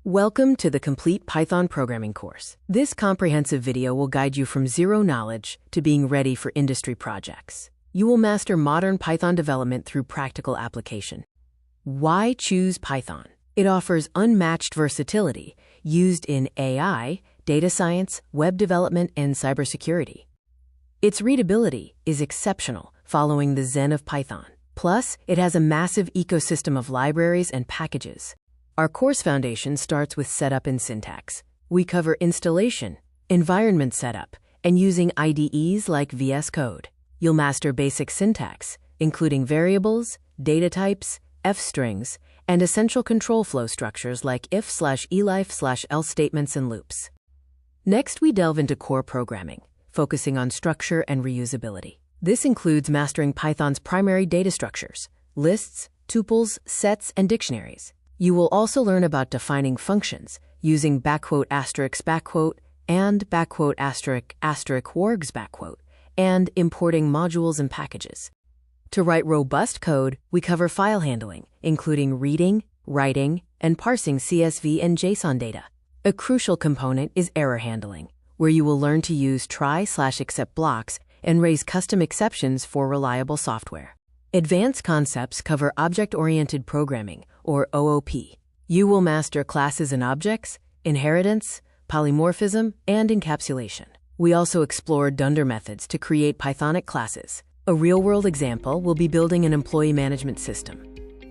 Welcome to the Complete Python Programming course. This comprehensive video will guide you from zero knowledge to being ready for industry projects. You will master modern Python development through practical application. Why choose Python? It offers unmatched versatility used in AI, data science, web development, and cybersecurity. Its readability is exceptional, following the Zen of Python. Plus, it has a massive ecosystem of libraries and packages. Our course foundation starts with setup and syntax. We cover installation, environment setup, and using IDEs like VS Code. You'll master basic syntax, including variables, data types, f-strings, and essential control flow structures like if/elif/else statements and loops. Next, we delve into core programming, focusing on structure and reusability. This includes mastering Python's primary data structures, lists, tuples, sets, and dictionaries. You will also learn about defining functions using and **wargs**, and importing modules and packages. To write robust code, we cover file handling, including reading, writing, and parsing CSV and JSON data. A crucial component is error handling, where you will learn to use try/except blocks and raise custom exceptions for reliable software. Advanced concepts cover object-oriented programming, or OOP. You will master classes and objects, inheritance, polymorphism, and encapsulation. We also explore dunder methods to create Pythonic classes. A real-world example will be building an employee management system.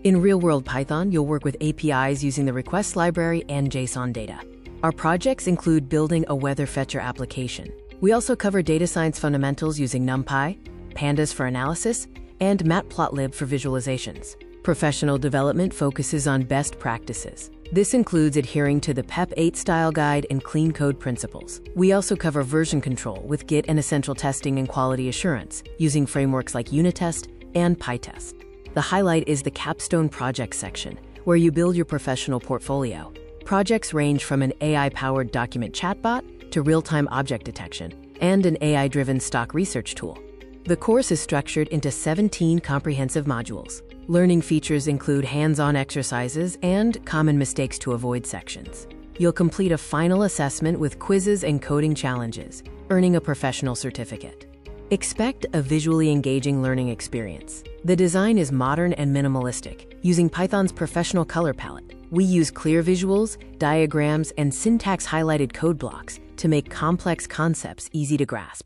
In real-world Python, you'll work with APIs using the request library and JSON data. Our projects include building a weather fetcher application. We also cover data science fundamentals using NumPy, Pandas for analysis, and Matplotlib for visualizations. Professional development focuses on best practices. This includes adhering to the PEP 8 style guide and clean code principles. We also cover version control with Git and essential testing and quality assurance, using frameworks like Unitest and PyTest. The highlight is the capstone project section, where you build your professional portfolio. Projects range from an AI-powered document chatbot to real-time object detection and an AI-driven stock research tool. The course is structured into 17 comprehensive modules. Learning features include hands-on exercises and common mistakes to avoid sections. You'll complete a final assessment with quizzes and coding challenges, earning a professional certificate. Expect a visually engaging learning experience. The design is modern and minimalistic, using Python's professional color palette. We use clear visuals, diagrams, and syntax-highlighted code blocks to make complex concepts easy to grasp.